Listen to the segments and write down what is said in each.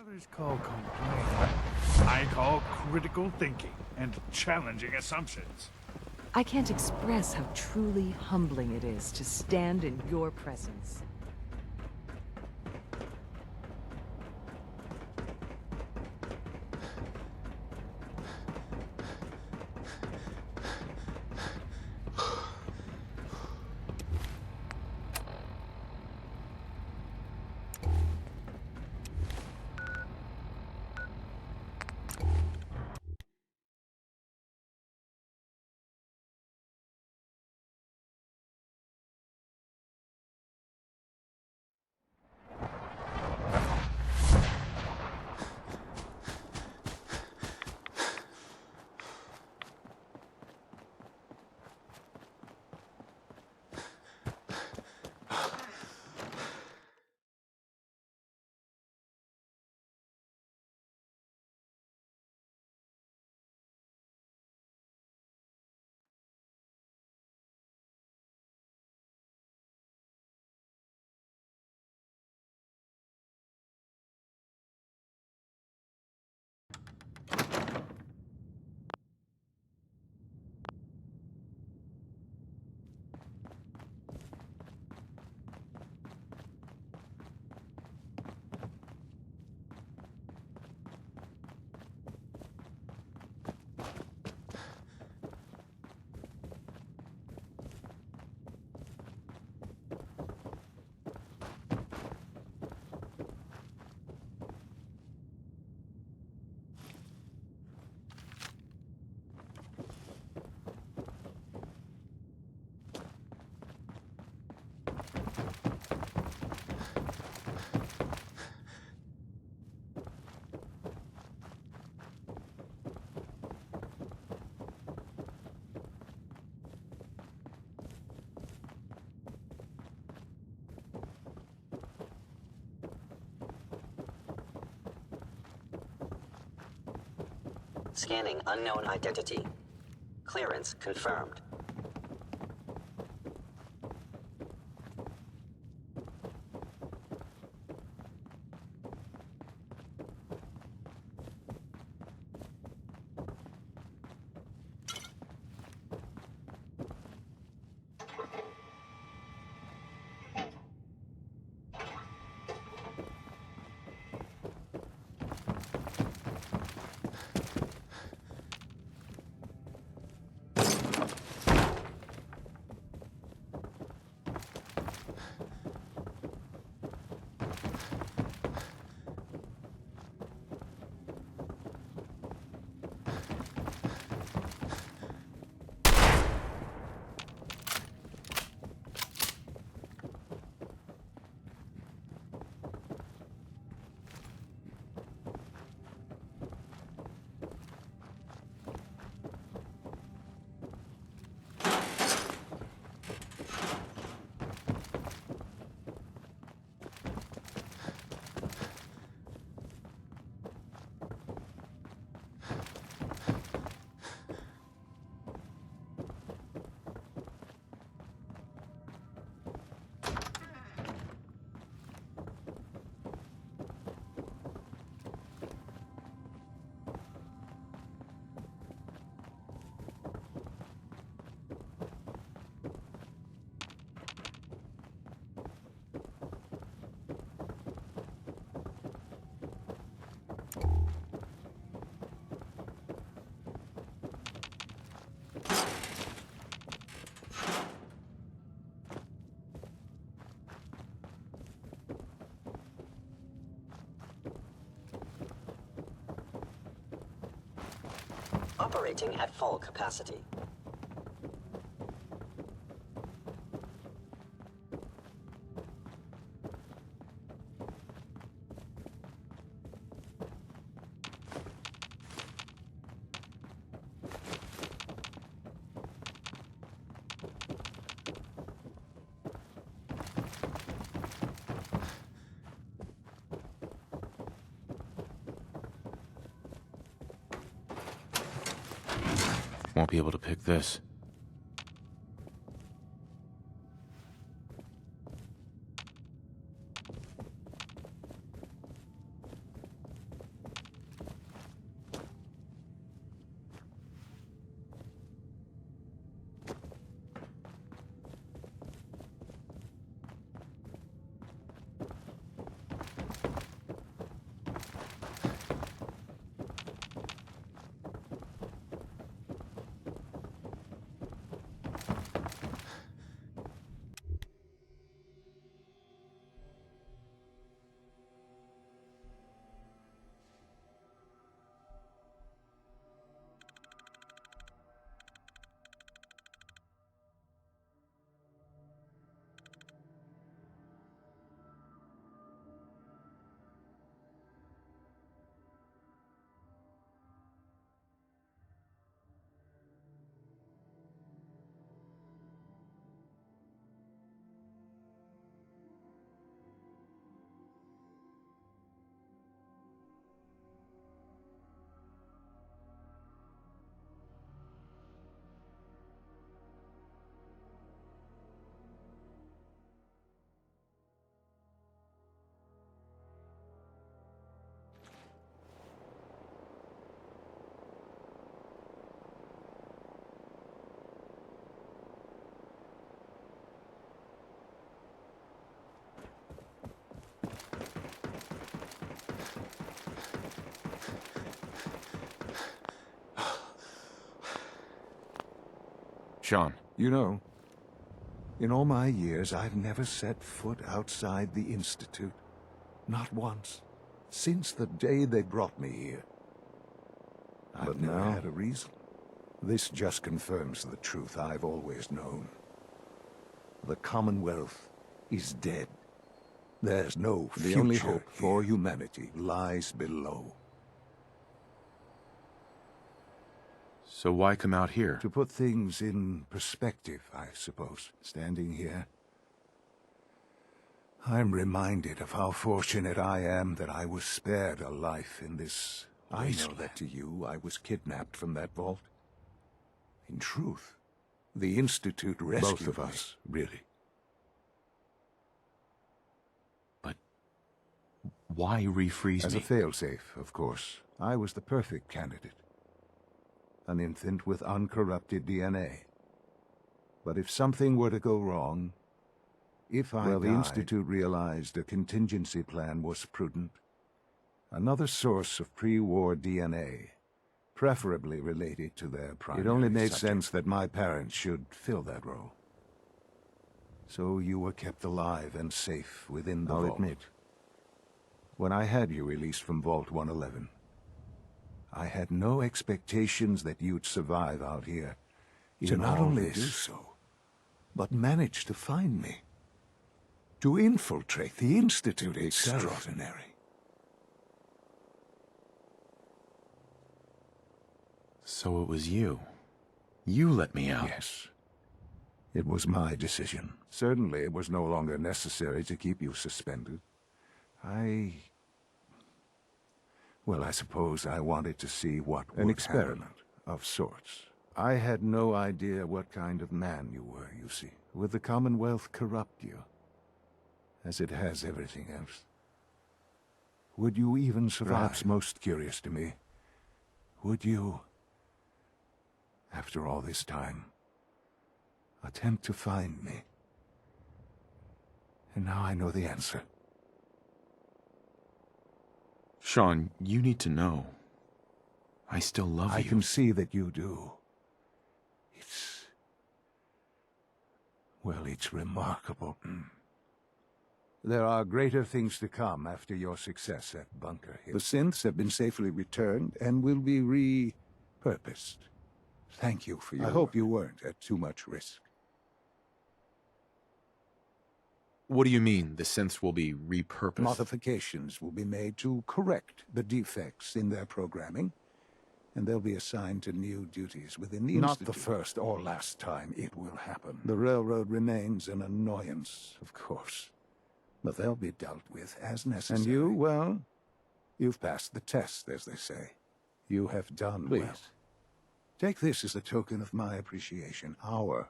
Others call complaining. I call critical thinking and challenging assumptions. I can't express how truly humbling it is to stand in your presence. Scanning unknown identity. Clearance confirmed. Operating at full capacity. Won't be able to pick this. Sean. You know, in all my years, I've never set foot outside the Institute. Not once. Since the day they brought me here. I've never had a reason. This just confirms the truth I've always known. The Commonwealth is dead. There's no future. The only hope for humanity lies below. So why come out here? To put things in perspective, I suppose. Standing here, I'm reminded of how fortunate I am that I was spared a life in this wasteland. I know that to you, I was kidnapped from that vault. In truth, the Institute rescued both of us, really. But why refreeze As me? a failsafe, of course. I was the perfect candidate. An infant with uncorrupted DNA. But if something were to go wrong, the Institute realized a contingency plan was prudent. Another source of pre-war DNA, preferably related to their primary. It only made sense that my parents should fill that role. So you were kept alive and safe within the vault. I'll admit, when I had you released from Vault 111, I had no expectations that you'd survive out here. To not only do so, but manage to find me. To infiltrate the Institute itself. Extraordinary. So it was you. You let me out. Yes. It was my decision. Certainly it was no longer necessary to keep you suspended. Well, I suppose I wanted to see what would happen. An experiment of sorts. I had no idea what kind of man you were, you see. Would the Commonwealth corrupt you? As it has everything else. Would you even survive? Perhaps most curious to me, would you, after all this time, attempt to find me? And now I know the answer. Sean, you need to know. I still love you. I can see that you do. It's remarkable. There are greater things to come after your success at Bunker Hill. The synths have been safely returned and will be repurposed. Thank you for your work. I hope you weren't at too much risk. What do you mean, the synths will be repurposed? Modifications will be made to correct the defects in their programming, and they'll be assigned to new duties within the Institute. Not the first or last time it will happen. The Railroad remains an annoyance, of course, but they'll be dealt with as necessary. And you, well, you've passed the test, as they say. You have done well. Take this as a token of my appreciation, our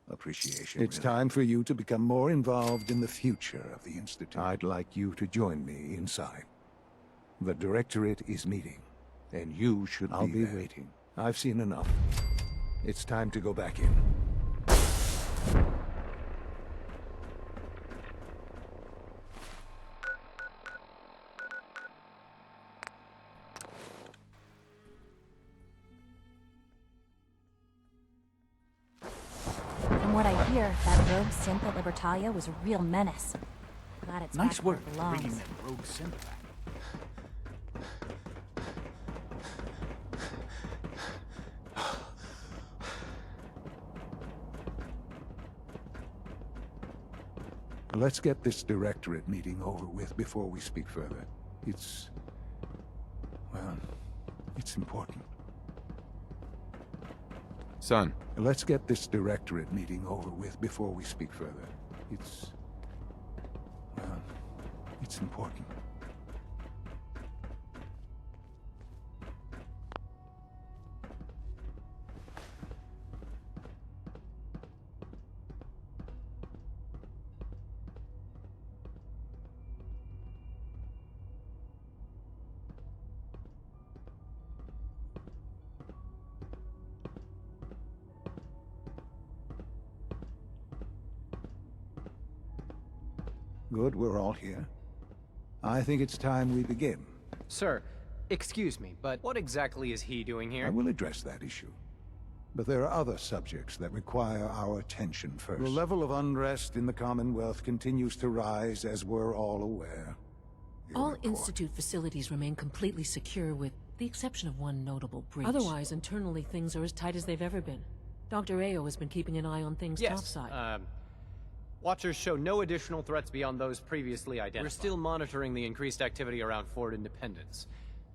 appreciation. It's time for you to become more involved in the future of the Institute. I'd like you to join me inside. The Directorate is meeting, and you should be there. I'll be waiting. I've seen enough. It's time to go back in. From what I hear, that rogue synth at Libertalia was a real menace. Glad it's Nice back where work it belongs. bringing that rogue synth back. Let's get this Directorate meeting over with before we speak further. It's important. Son. Let's get this Directorate meeting over with before we speak further. It's important. Good, we're all here. I think it's time we begin. Sir, excuse me, but what exactly is he doing here? I will address that issue. But there are other subjects that require our attention first. The level of unrest in the Commonwealth continues to rise, as we're all aware. All Institute facilities remain completely secure with the exception of one notable breach. Otherwise, internally things are as tight as they've ever been. Dr. Ao has been keeping an eye on things topside. Watchers show no additional threats beyond those previously identified. We're still monitoring the increased activity around Fort Independence,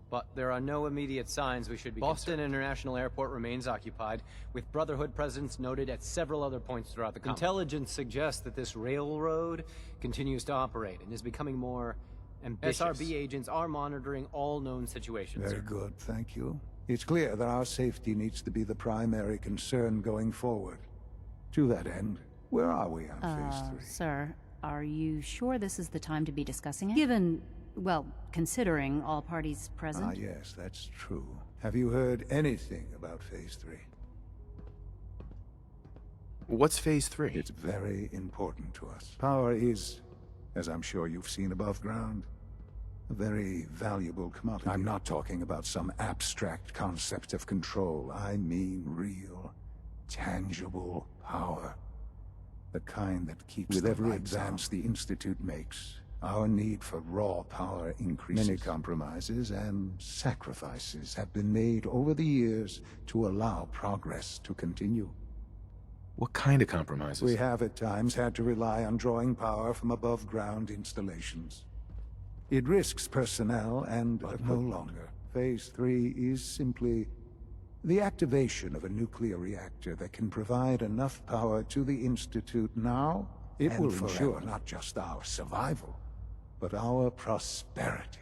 but there are no immediate signs we should be Boston International Airport remains occupied, with Brotherhood presence noted at several other points throughout the Commonwealth. Intelligence suggests that this railroad continues to operate and is becoming more ambitious. SRB agents are monitoring all known situations. Very good, thank you. It's clear that our safety needs to be the primary concern going forward. To that end, where are we on Phase 3? Sir, are you sure this is the time to be discussing it? Given, well, considering all parties present? Ah, yes, that's true. Have you heard anything about Phase 3? What's Phase 3? It's very important to us. Power is, as I'm sure you've seen above ground, a very valuable commodity. I'm not talking about some abstract concept of control. I mean real, tangible power. The kind that keeps with every advance the Institute makes, our need for raw power increases. Many compromises and sacrifices have been made over the years to allow progress to continue. What kind of compromises? We have at times had to rely on drawing power from above-ground installations. It risks personnel and no longer. Phase 3 is simply the activation of a nuclear reactor that can provide enough power to the Institute now. It will ensure not just our survival, but our prosperity.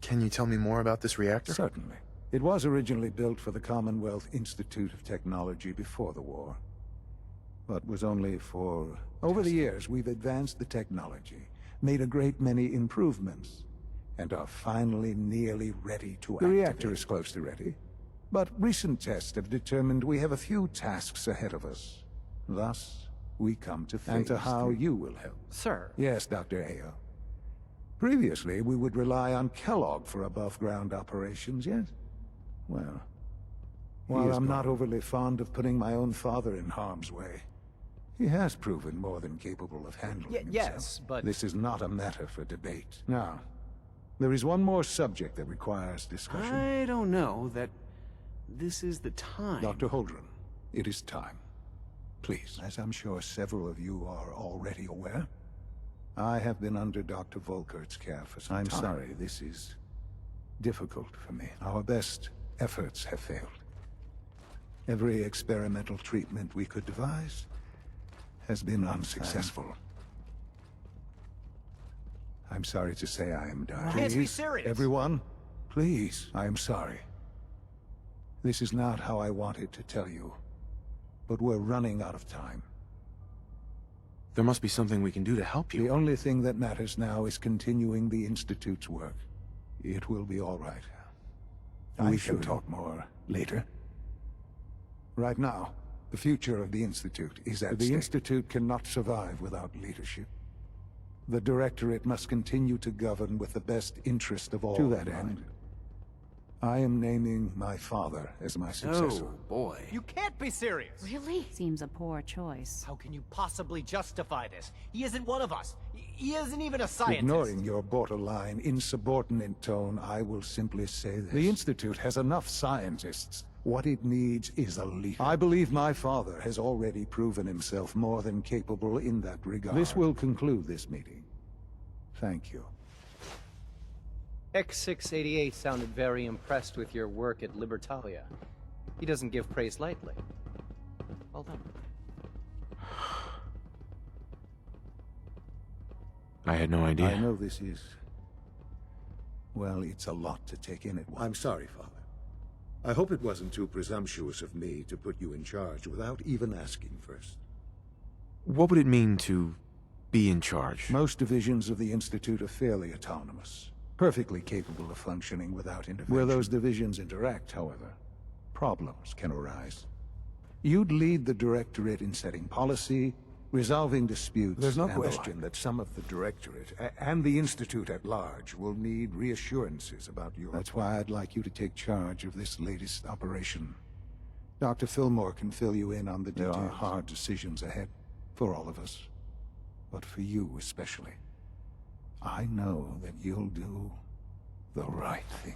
Can you tell me more about this reactor? Certainly. It was originally built for the Commonwealth Institute of Technology before the war, but was only for... Over the years, we've advanced the technology, made a great many improvements, and are finally nearly ready to activate. The reactor is close to ready, but recent tests have determined we have a few tasks ahead of us. Thus, we come to Phase 3. And to how you will help. Sir. Yes, Dr. Ao. Previously, we would rely on Kellogg for above-ground operations, yes? Well, while I'm not overly fond of putting my own father in harm's way, he has proven more than capable of handling himself. Yes, but... This is not a matter for debate. Now, there is one more subject that requires discussion. I don't know that this is the time. Dr. Holdren, it is time. Please, as I'm sure several of you are already aware, I have been under Dr. Volkert's care for some time. I'm sorry, this is difficult for me. Our best efforts have failed. Every experimental treatment we could devise has been unsuccessful. I'm sorry to say I am dying. Can't be serious. Everyone, please, I am sorry. This is not how I wanted to tell you, but we're running out of time. There must be something we can do to help you. The only thing that matters now is continuing the Institute's work. It will be all right. We can talk more later. Right now, the future of the Institute is at stake. The Institute cannot survive without leadership. The Directorate must continue to govern with the best interest of all. To that end, I am naming my father as my successor. Oh, boy. You can't be serious! Really? Seems a poor choice. How can you possibly justify this? He isn't one of us. He isn't even a scientist. Ignoring your borderline, insubordinate tone, I will simply say this. The Institute has enough scientists. What it needs is a leader. I believe my father has already proven himself more than capable in that regard. This will conclude this meeting. Thank you. X688 sounded very impressed with your work at Libertalia. He doesn't give praise lightly. Well done. I had no idea. I know this is... Well, it's a lot to take in at once. I'm sorry, Father. I hope it wasn't too presumptuous of me to put you in charge without even asking first. What would it mean to be in charge? Most divisions of the Institute are fairly autonomous, perfectly capable of functioning without intervention. Where those divisions interact, however, problems can arise. You'd lead the Directorate in setting policy, resolving disputes. There's no question that some of the Directorate and the Institute at large will need reassurances about your... That's why I'd like you to take charge of this latest operation. Dr. Fillmore can fill you in on the details. There are hard decisions ahead, for all of us. But for you especially. I know that you'll do the right thing.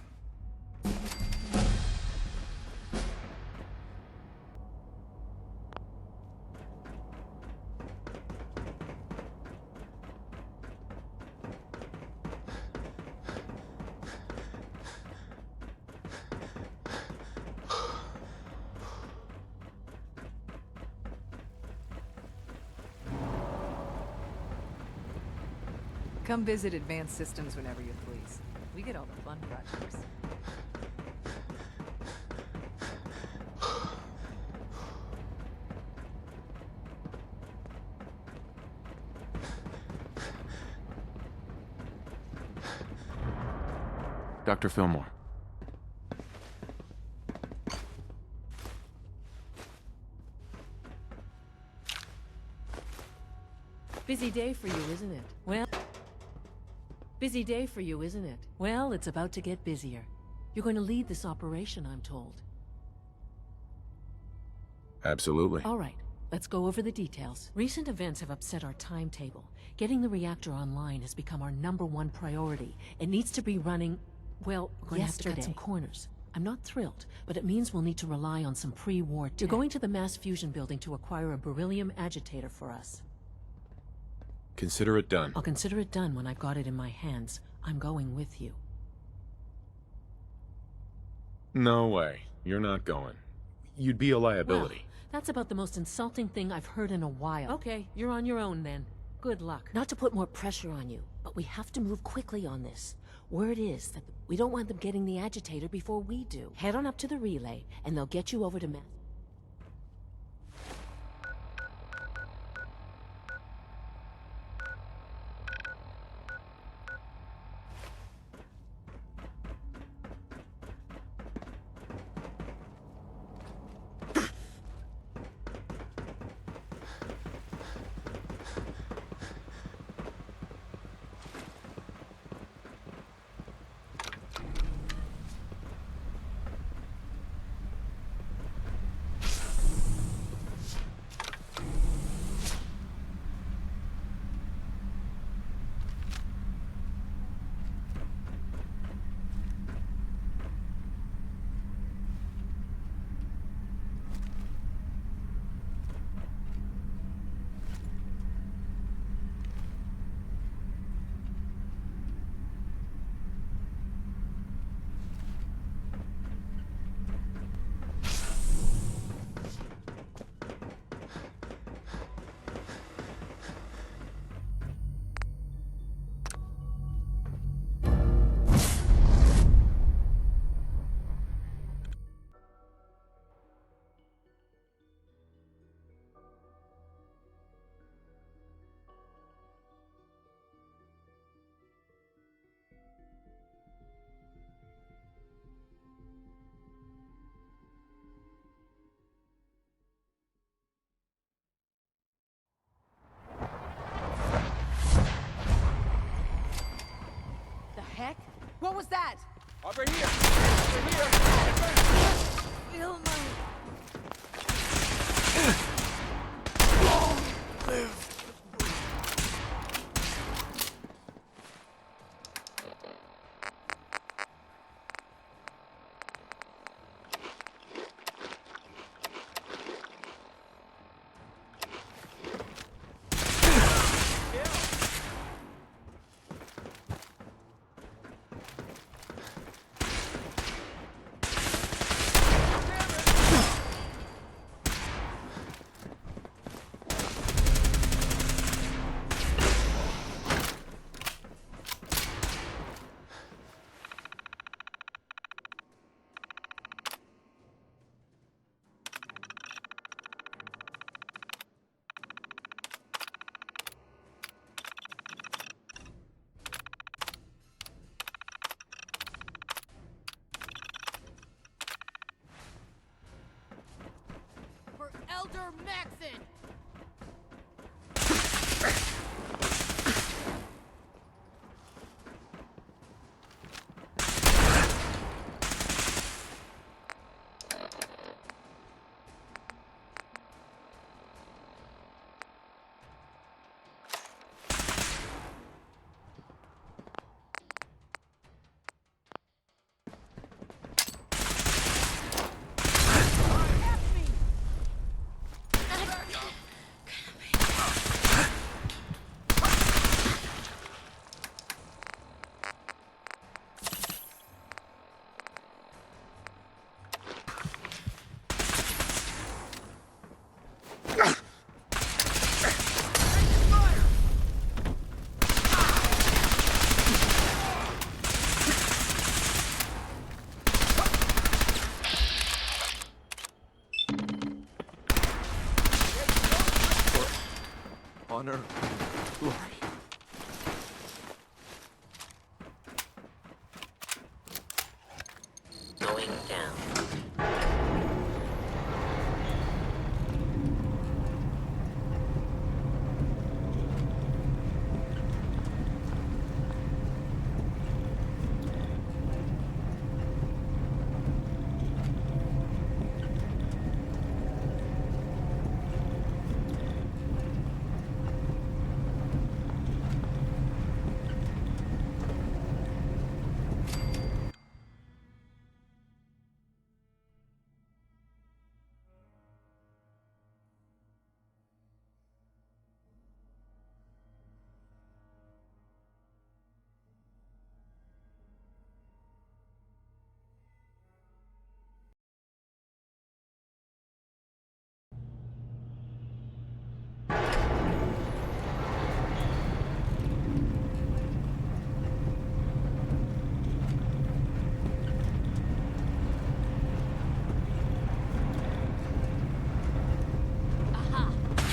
Come visit Advanced Systems whenever you please. We get all the fun projects. Dr. Fillmore. Busy day for you, isn't it? Well... Busy day for you, isn't it? Well, it's about to get busier. You're going to lead this operation, I'm told. Absolutely. All right, let's go over the details. Recent events have upset our timetable. Getting the reactor online has become our #1 priority. It needs to be running, well, we're going to have to cut some corners. I'm not thrilled, but it means we'll need to rely on some pre-war tech. You're going to the mass fusion building to acquire a beryllium agitator for us. Consider it done. I'll consider it done when I've got it in my hands. I'm going with you. No way. You're not going. You'd be a liability. Well, that's about the most insulting thing I've heard in a while. Okay, you're on your own then. Good luck. Not to put more pressure on you, but we have to move quickly on this. Word is that we don't want them getting the agitator before we do. Head on up to the relay, and they'll get you over to Matt. Heck? What was that? Over here! Over here! Fillmore! Live! Elder Maxson! honor, glory. Going down.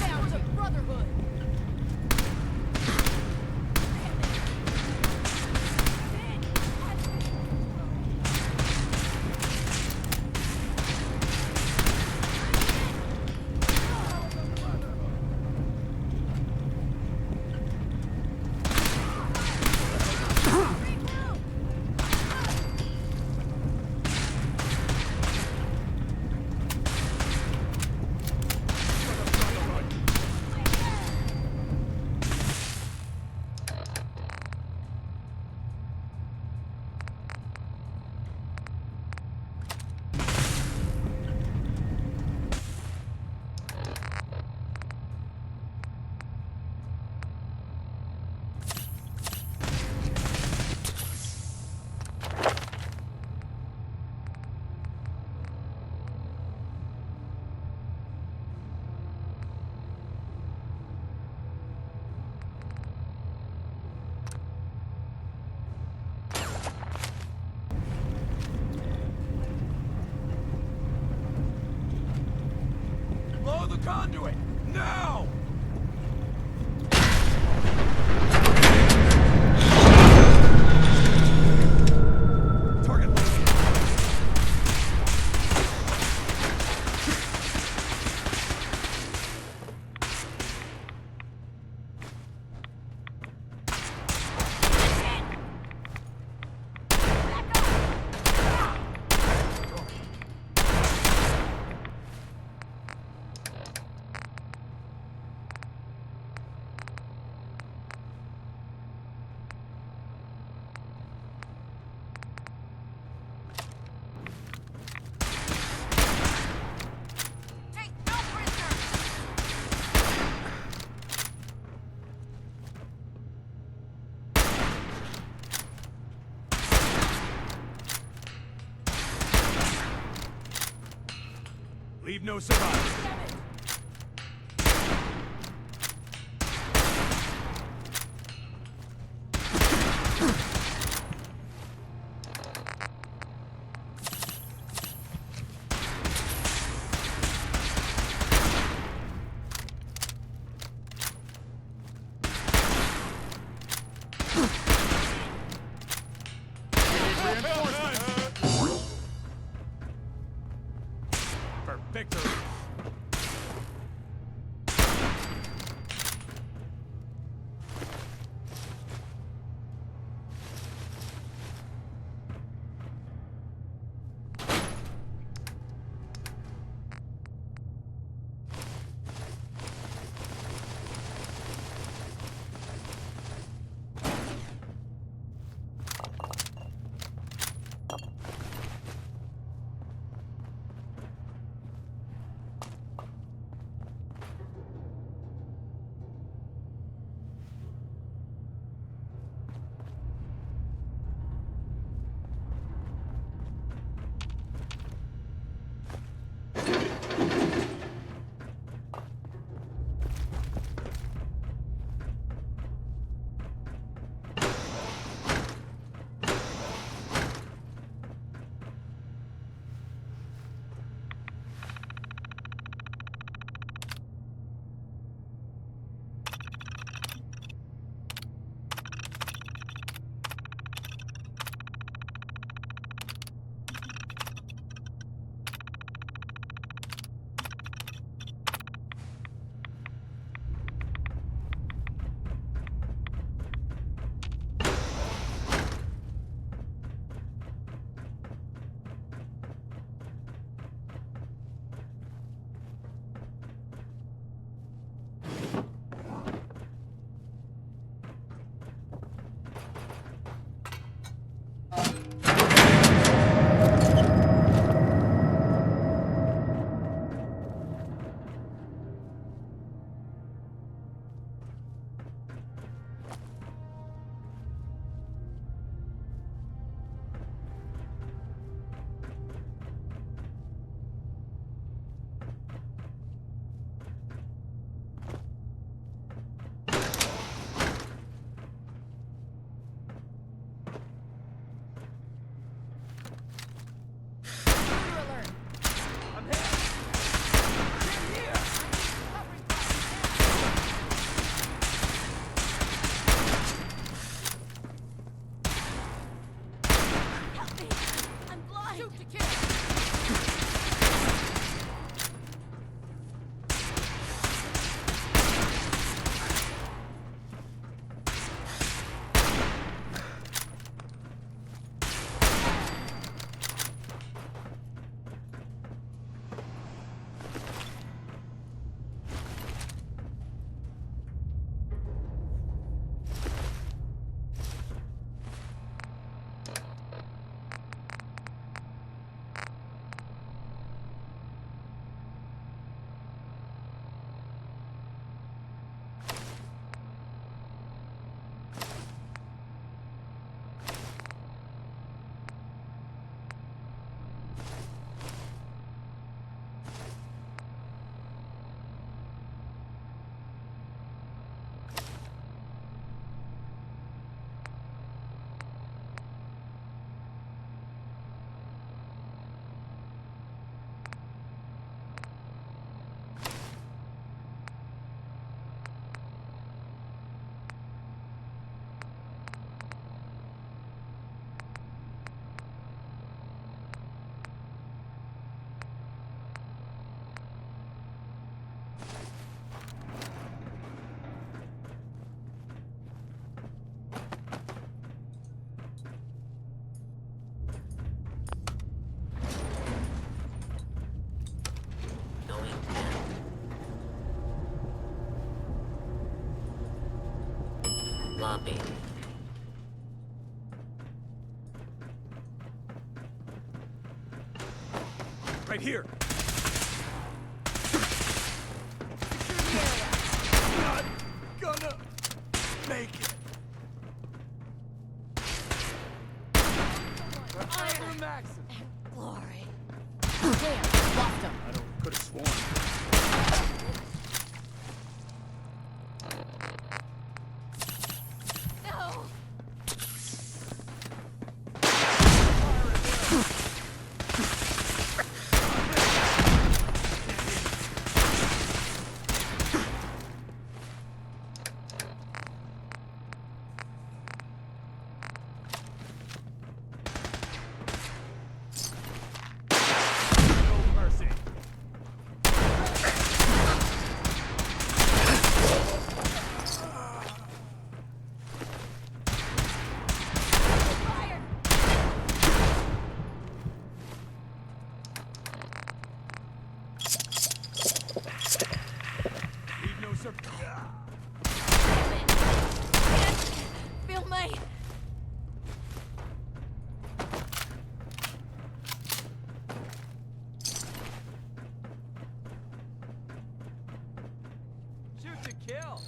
Down to Brotherhood! Blow the conduit! Now! Target located. Take no prisoners! Leave no survivors. For victory. Shoot to kill! Lobby. Right here. Not gonna make it. Iron Maxim. Glory. There, lost him. I don't could have sworn. No! No mercy. Fire! Leave no sur- Feel me! Shoot to kill.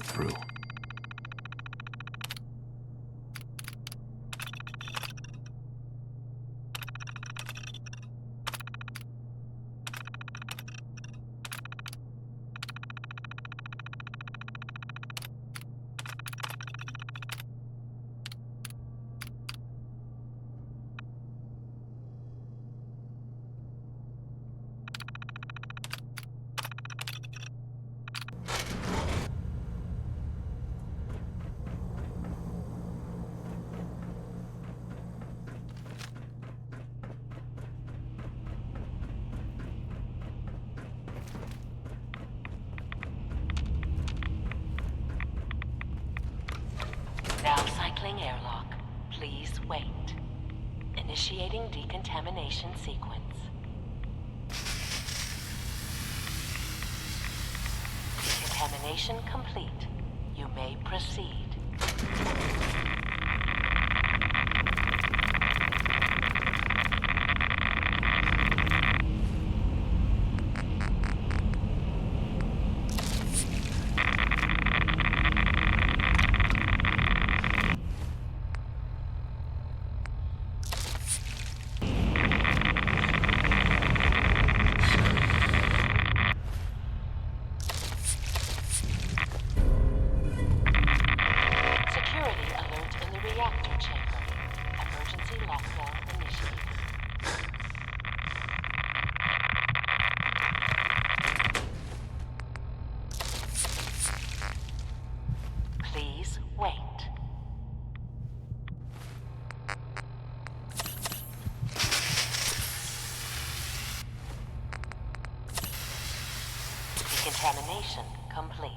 through. Now cycling airlock. Please wait. Initiating decontamination sequence. Decontamination complete. You may proceed. Security alert in the reactor chamber. Emergency lockdown initiated. Please wait. Decontamination complete.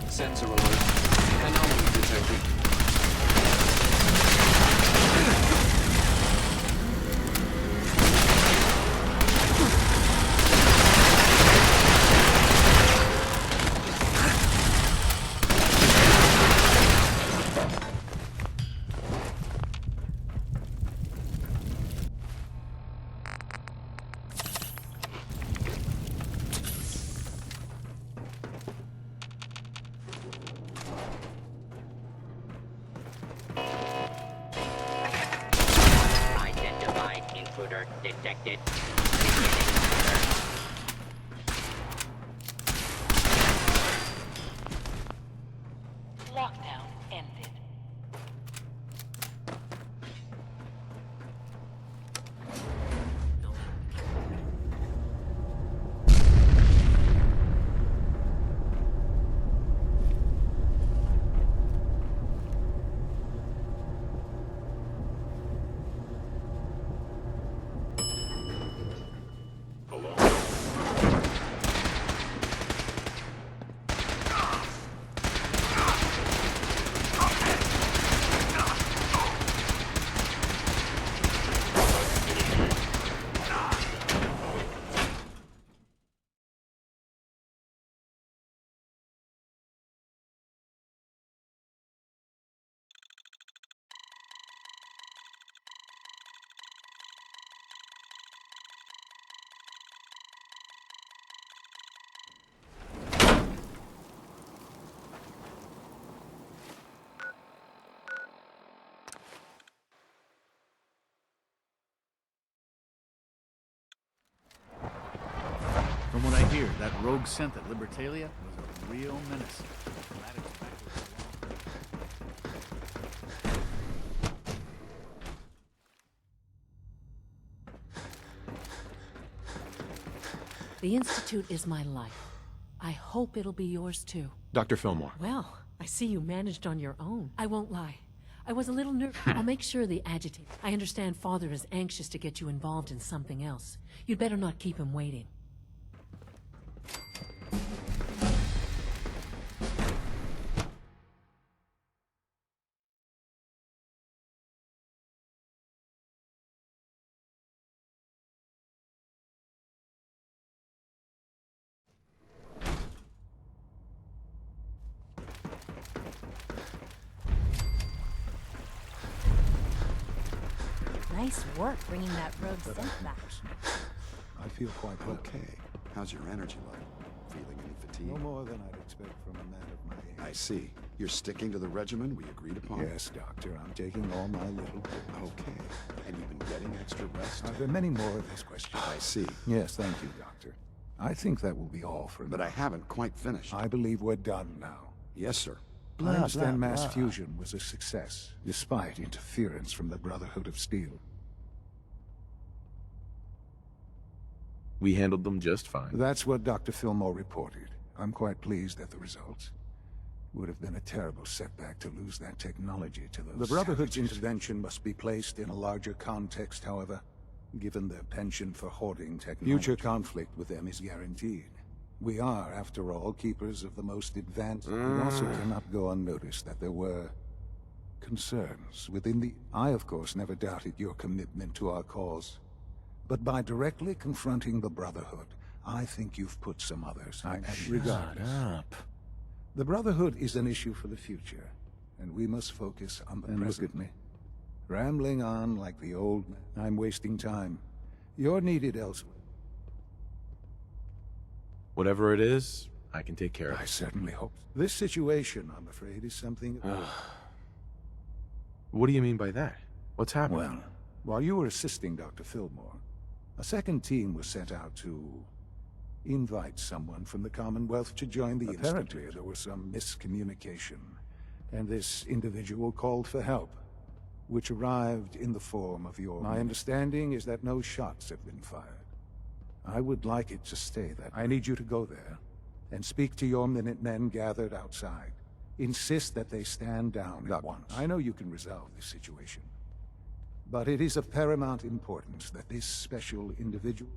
Sensor alert. Anomaly detected. Identified intruder detected. Lockdown ended. From what I hear, that rogue synth at Libertalia was a real menace. The Institute is my life. I hope it'll be yours too. Dr. Fillmore. Well, I see you managed on your own. I won't lie. I was a little nervous. I'll make sure the agitator. I understand Father is anxious to get you involved in something else. You'd better not keep him waiting. Nice work bringing that rogue synth back. I feel quite well. Okay. How's your energy level? Feeling any fatigue? No more than I'd expect from a man of my age. I see. You're sticking to the regimen we agreed upon? Yes, Doctor. I'm taking all my little pills. Okay. And you've been getting extra rest? There are many more of these questions. I see. Yes, thank you, Doctor. I think that will be all for But now. I haven't quite finished. I believe we're done now. Yes, sir. I understand mass fusion was a success, despite interference from the Brotherhood of Steel. We handled them just fine. That's what Dr. Fillmore reported. I'm quite pleased at the results. Would have been a terrible setback to lose that technology to those. The Brotherhood's intervention must be placed in a larger context, however, given their penchant for hoarding technology. Future conflict with them is guaranteed. We are, after all, keepers of the most advanced. It also cannot go unnoticed that there were concerns within the... I, of course, never doubted your commitment to our cause. But by directly confronting the Brotherhood, I think you've put some others at regardless. up. The Brotherhood is an issue for the future, and we must focus on the present. Look at me. Rambling on like the old man. I'm wasting time. You're needed elsewhere. Whatever it is, I can take care of I it. certainly hope. This situation, I'm afraid, is something... What do you mean by that? What's happening? Well, while you were assisting Dr. Fillmore, a second team was sent out to invite someone from the Commonwealth to join the Institute. Apparently, there was some miscommunication, and this individual called for help. which arrived in the form of your... My understanding is that no shots have been fired. I would like it to stay that. I need you to go there and speak to your Minutemen gathered outside. Insist that they stand down at once. I know you can resolve this situation, but it is of paramount importance that this special individual...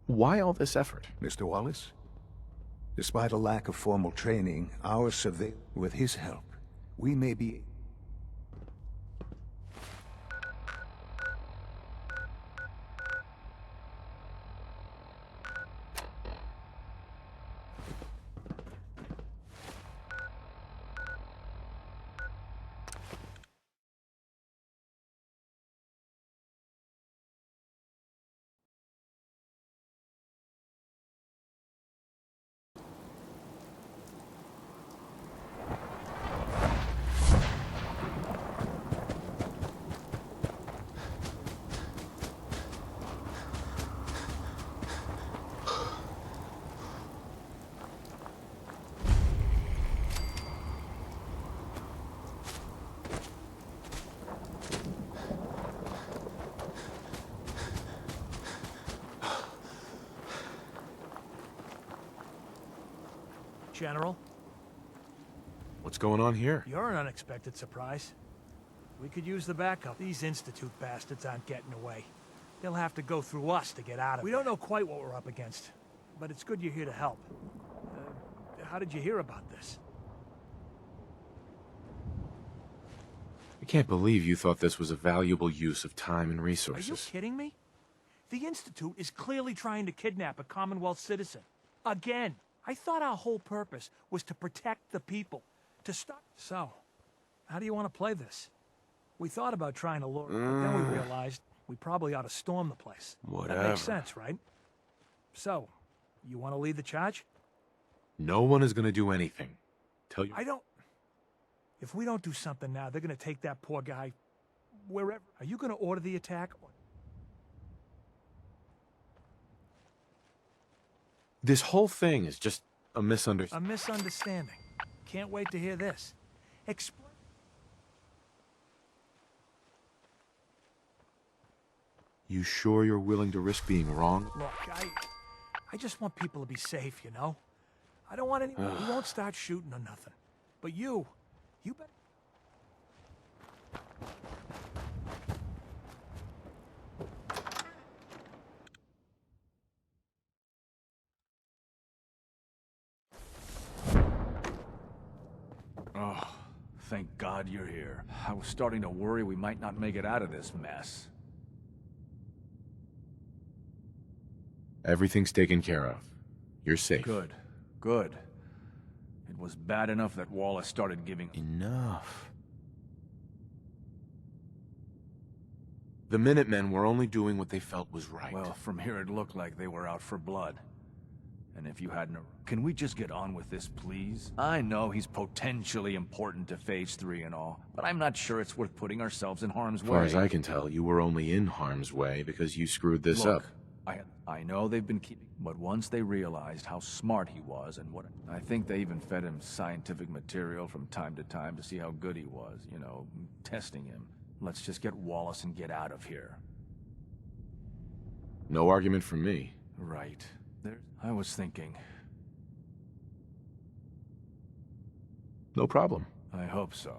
Why all this effort? Mr. Wallace? Despite a lack of formal training, our surveillance... With his help, we may be... General? What's going on here? You're an unexpected surprise. We could use the backup. These Institute bastards aren't getting away. They'll have to go through us to get out of it. We don't know quite what we're up against, but it's good you're here to help. How did you hear about this? I can't believe you thought this was a valuable use of time and Are resources. you kidding me? The Institute is clearly trying to kidnap a Commonwealth citizen. Again. I thought our whole purpose was to protect the people, to stop... So, how do you want to play this? We thought about trying to lure it, but then we realized we probably ought to storm the place. Whatever. That makes sense, right? So, you want to lead the charge? No one is going to do anything. Tell you... I don't... If we don't do something now, they're going to take that poor guy wherever... Are you going to order the attack? This whole thing is just a misunderstanding. A misunderstanding. Can't wait to hear this. You sure you're willing to risk being wrong? Look, I just want people to be safe, you know? I don't want anyone... We won't start shooting or nothing. But you better... Oh, thank God you're here. I was starting to worry we might not make it out of this mess. Everything's taken care of. You're safe. Good. Good. It was bad enough that Wallace started giving... Enough. The Minutemen were only doing what they felt was right. Well, from here it looked like they were out for blood. And if you hadn't... Can we just get on with this, please? I know he's potentially important to Phase 3 and all, but I'm not sure it's worth putting ourselves in harm's way. As far as I can tell, you were only in harm's way because you screwed this up. I know they've been keeping... But once they realized how smart he was and what... I think they even fed him scientific material from time to time to see how good he was, you know, testing him. Let's just get Wallace and get out of here. No argument from me. Right. I was thinking... No problem. I hope so.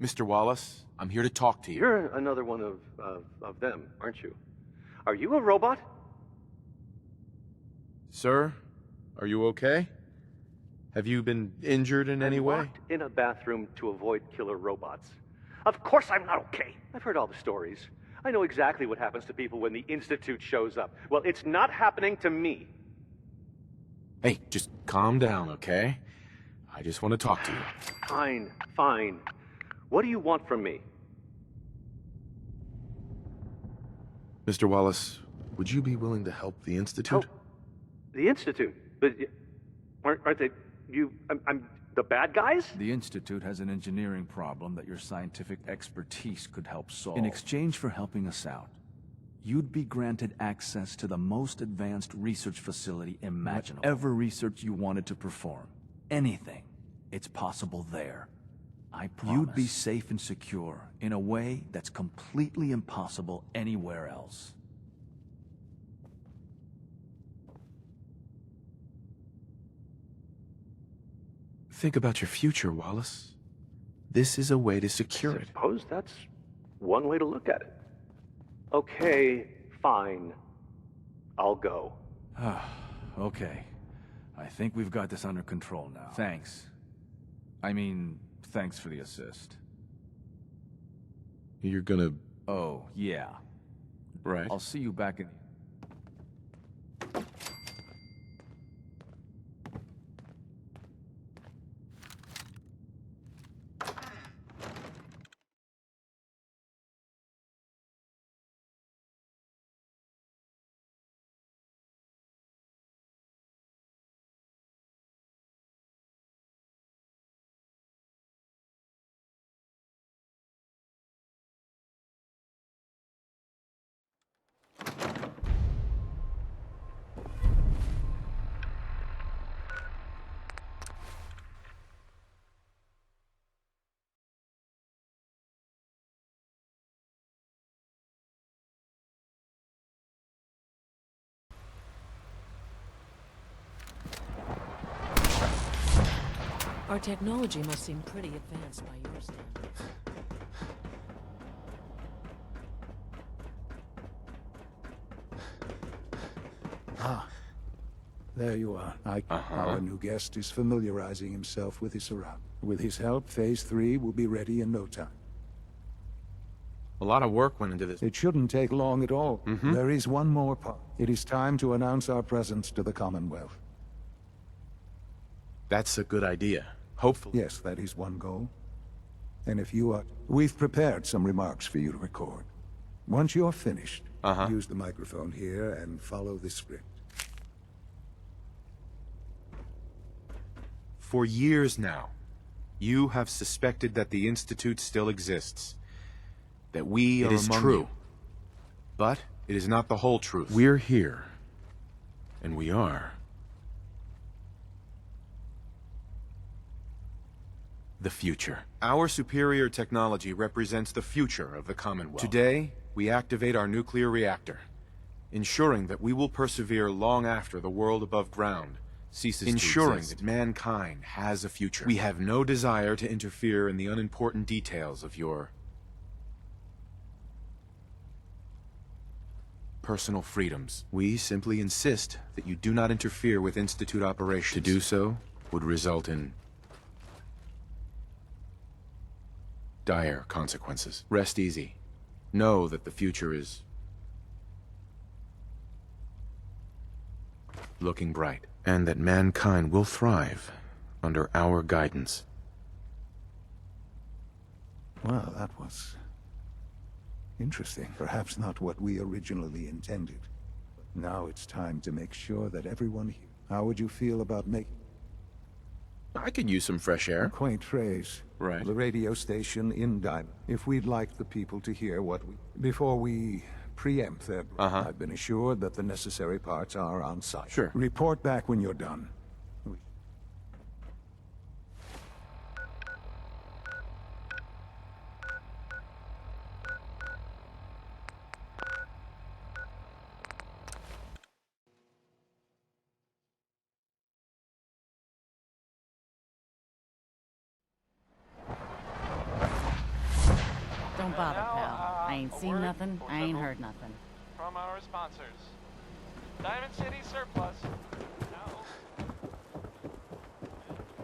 Mr. Wallace, I'm here to talk to you. You're another one of them, aren't you? Are you a robot? Sir, are you okay? Have you been injured in any way? Locked in a bathroom to avoid killer robots. Of course I'm not okay. I've heard all the stories. I know exactly what happens to people when the Institute shows up. Well, it's not happening to me. Hey, just calm down, okay? I just want to talk to you. Fine, fine. What do you want from me? Mr. Wallace, would you be willing to help the Institute? Help? The Institute? But aren't they... I'm the bad guys? The Institute has an engineering problem that your scientific expertise could help solve. In exchange for helping us out, you'd be granted access to the most advanced research facility imaginable. Whatever research you wanted to perform. anything, it's possible there. I promise. You'd be safe and secure in a way that's completely impossible anywhere else. Think about your future, Wallace. This is a way to secure it. I suppose that's one way to look at it. Okay, fine. I'll go. Okay. I think we've got this under control now. Thanks. I mean, thanks for the assist. You're gonna... Oh, yeah. Right. I'll see you back in... Our technology must seem pretty advanced by your standards. Ah, there you are. Our new guest is familiarizing himself with his surroundings. With his help, Phase 3 will be ready in no time. A lot of work went into this. It shouldn't take long at all. There is one more part. It is time to announce our presence to the Commonwealth. That's a good idea. Hopefully. Yes, that is one goal. And if you are... We've prepared some remarks for you to record. Once you're finished, use the microphone here and follow the script. For years now, you have suspected that the Institute still exists. That we are among you. It is true. But it is not the whole truth. We're here. And we are. The future. Our superior technology represents the future of the Commonwealth. Today, we activate our nuclear reactor, ensuring that we will persevere long after the world above ground ceases to exist. Ensuring that mankind has a future. We have no desire to interfere in the unimportant details of your personal freedoms. We simply insist that you do not interfere with Institute operations. To do so would result in dire consequences. Rest easy. Know that the future is looking bright, and that mankind will thrive under our guidance. Well, that was interesting. Perhaps not what we originally intended. But now it's time to make sure that everyone here... How would you feel about making... I could use some fresh air. A quaint phrase. Right. The radio station in Diamond. If we'd like the people to hear what we... Before we preempt their... I've been assured that the necessary parts are on site. Sure. Report back when you're done. Don't bother, pal. I ain't seen nothing, I ain't heard nothing. From our sponsors. Diamond City Surplus.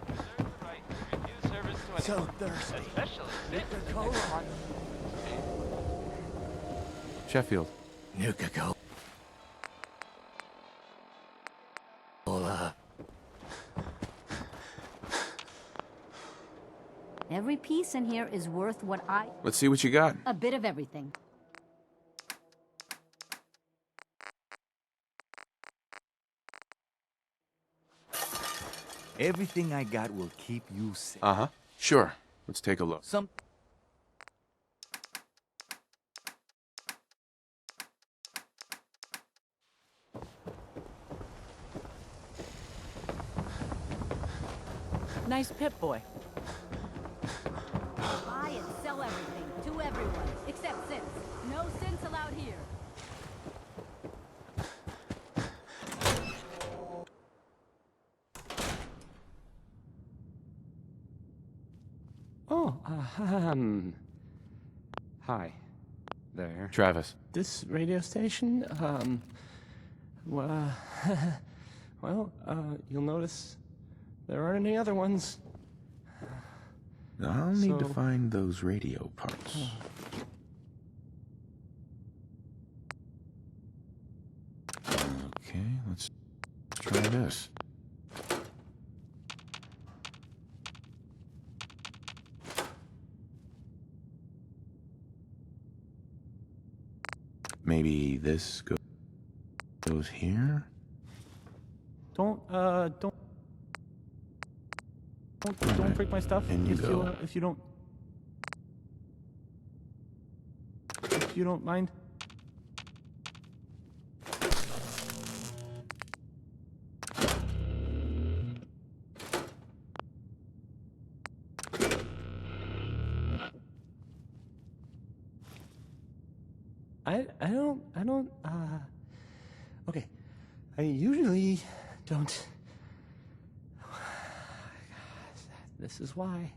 Reserve the right to refuse service to anyone. So thirsty. Especially Nuka-Cola. Sheffield. Nuka-Cola. Every piece in here is worth what I... Let's see what you got. A bit of everything. Everything I got will keep you safe. Sure. Let's take a look. Nice Pip-Boy. Buy and sell everything to everyone, except synths. No synths allowed here. Oh, hi there. Travis. This radio station, well, you'll notice there aren't any other ones. I'll need to find those radio parts. Okay, let's try this. Maybe this goes here? Don't break my stuff. And you go. If you don't mind. I don't, okay. I usually don't. This is why.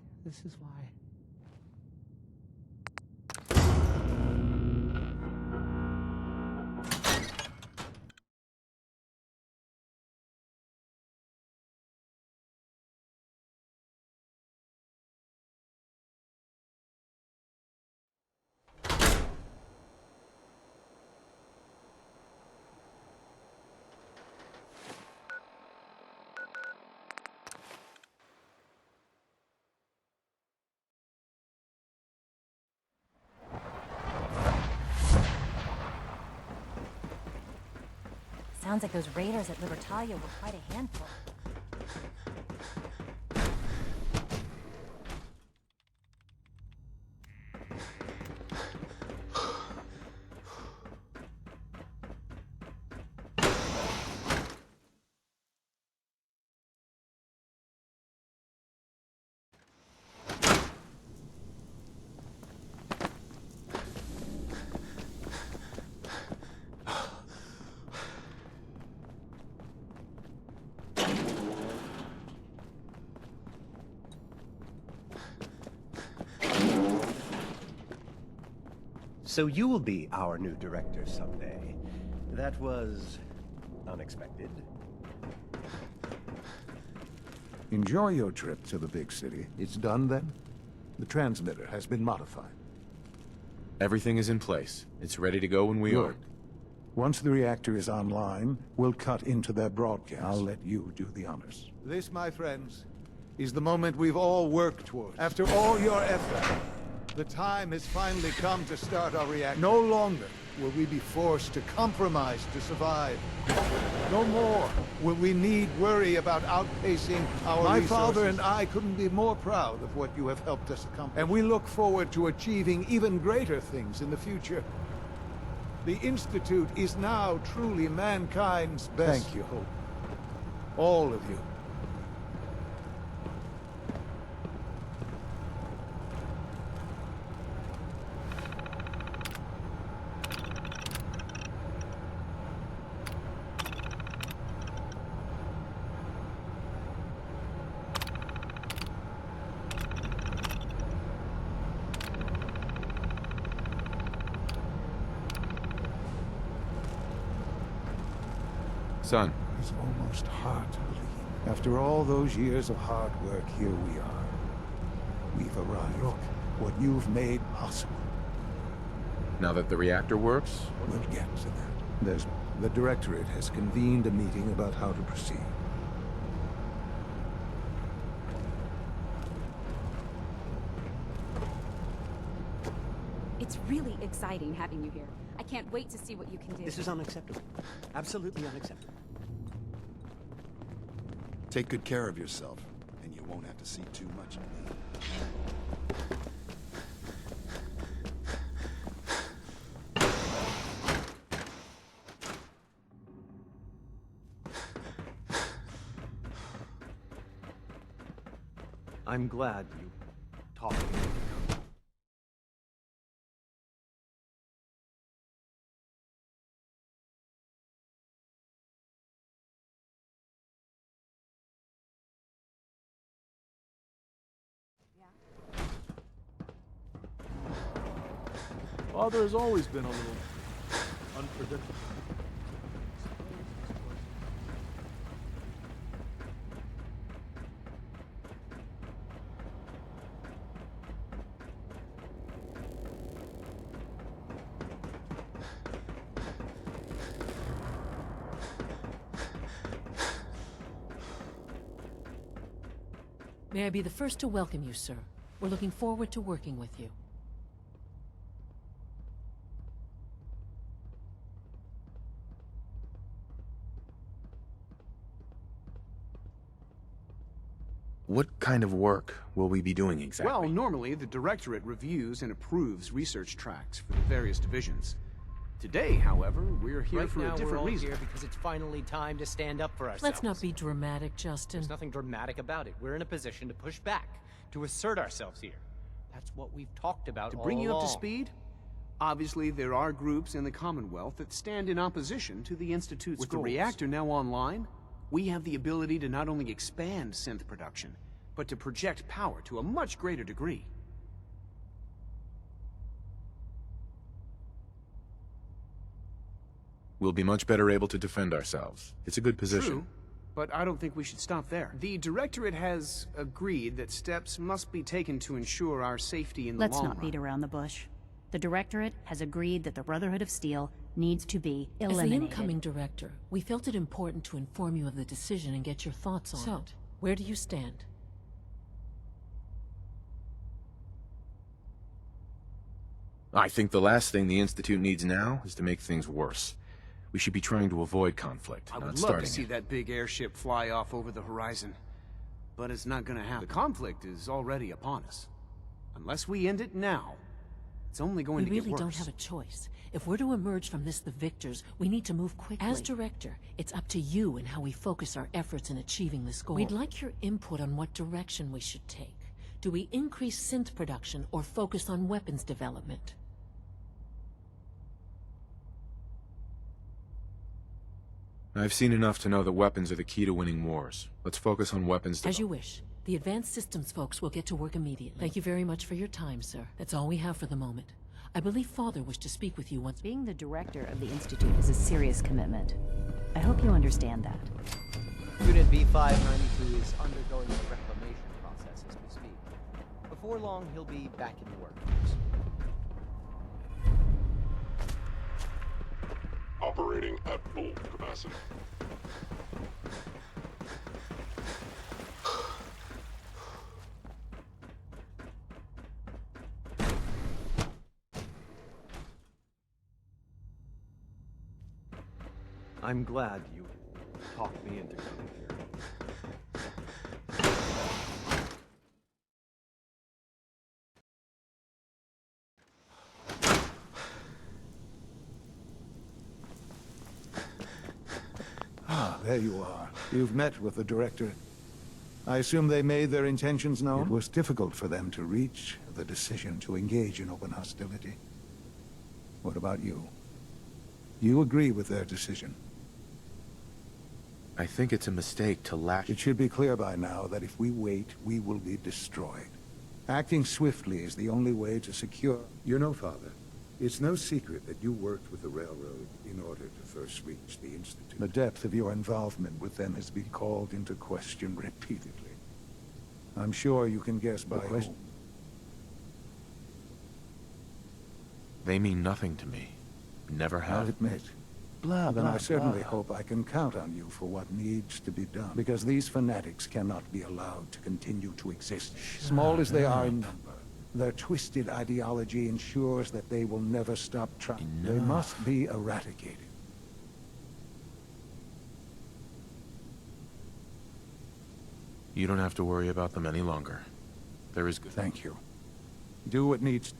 Sounds like those raiders at Libertalia were quite a handful. So you will be our new director someday. That was unexpected. Enjoy your trip to the big city. It's done then? The transmitter has been modified. Everything is in place. It's ready to go when we are. Good. Once the reactor is online, we'll cut into their broadcast. I'll let you do the honors. This, my friends, is the moment we've all worked towards. After all your effort, the time has finally come to start our reactor. No longer will we be forced to compromise to survive. No more will we need worry about outpacing our My father and I couldn't be more proud of what you have helped us accomplish. And we look forward to achieving even greater things in the future. The Institute is now truly mankind's best. Thank you, Hope. All of you. Son. It's almost hard to believe. After all those years of hard work, here we are. We've arrived. Look, what you've made possible. Now that the reactor works? We'll get to that. The Directorate has convened a meeting about how to proceed. It's really exciting having you here. I can't wait to see what you can do. This is unacceptable. Absolutely unacceptable. Take good care of yourself, and you won't have to see too much of me. I'm glad you talked me into coming. Father has always been a little unpredictable. May I be the first to welcome you, sir. We're looking forward to working with you. What kind of work will we be doing exactly? Well, normally the Directorate reviews and approves research tracks for the various divisions. Today, however, we're here for a different reason. Here because it's finally time to stand up for ourselves. Let's not be dramatic, Justin. There's nothing dramatic about it. We're in a position to push back, to assert ourselves here. That's what we've talked about To all bring you up to along. speed, obviously there are groups in the Commonwealth that stand in opposition to the Institute's With goals. the reactor now online, we have the ability to not only expand synth production, but to project power to a much greater degree. We'll be much better able to defend ourselves. It's a good position. True, but I don't think we should stop there. The Directorate has agreed that steps must be taken to ensure our safety in the Let's long not run. beat around the bush. The Directorate has agreed that the Brotherhood of Steel needs to be As eliminated. the incoming director, we felt it important to inform you of the decision and get your thoughts on it. Where do you stand? I think the last thing the Institute needs now is to make things worse. We should be trying to avoid conflict, I not would love starting to see it. that big airship fly off over the horizon. But it's not gonna happen. The conflict is already upon us. Unless we end it now, it's only going We to get really worse. don't have a choice. If we're to emerge from this the victors, we need to move quickly. As director, it's up to you and how we focus our efforts in achieving this goal. We'd like your input on what direction we should take. Do we increase synth production or focus on weapons development? I've seen enough to know that weapons are the key to winning wars. Let's focus on weapons As you wish. The Advanced Systems folks will get to work immediately. Thank you very much for your time, sir. That's all we have for the moment. I believe Father wished to speak with you once. Being the director of the Institute is a serious commitment. I hope you understand that. Unit B592 is undergoing the reclamation process as we speak. Before long, he'll be back in the workforce. Operating at full capacity. I'm glad you talked me into coming here. Ah, there you are. You've met with the Directorate. I assume they made their intentions known? It was difficult for them to reach the decision to engage in open hostility. What about you? You agree with their decision? I think it's a mistake to lack... It should be clear by now that if we wait, we will be destroyed. Acting swiftly is the only way to secure... You know, Father, it's no secret that you worked with the Railroad in order to first reach the Institute. The depth of your involvement with them has been called into question repeatedly. I'm sure you can guess by whom. They mean nothing to me. Never have. I'll admit. Then I certainly hope I can count on you for what needs to be done. Because these fanatics cannot be allowed to continue to exist. Small as they are in number, their twisted ideology ensures that they will never stop trying. They must be eradicated. You don't have to worry about them any longer. There is good. Thank you. Do what needs...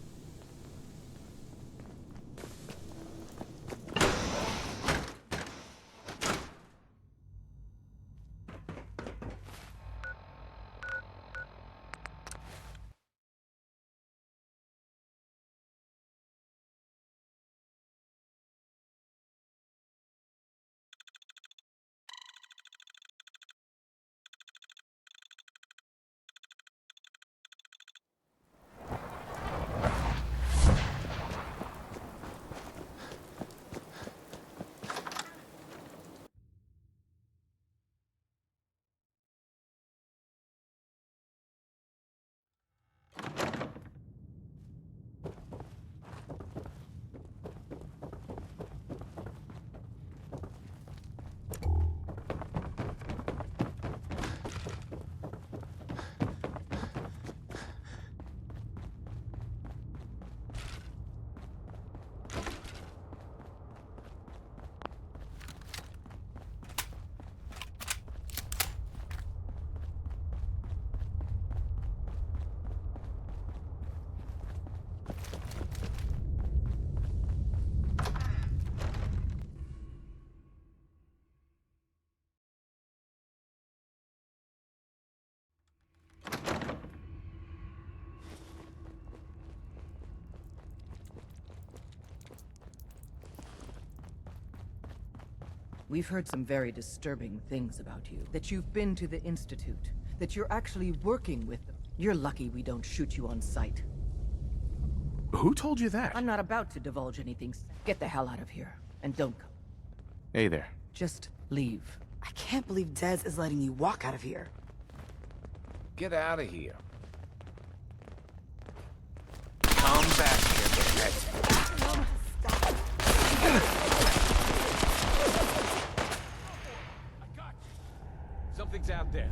We've heard some very disturbing things about you. That you've been to the Institute. That you're actually working with them. You're lucky we don't shoot you on sight. Who told you that? I'm not about to divulge anything. Get the hell out of here. And don't come. Hey there. Just leave. I can't believe Dez is letting you walk out of here. Get out of here. Come back here, Something's out there.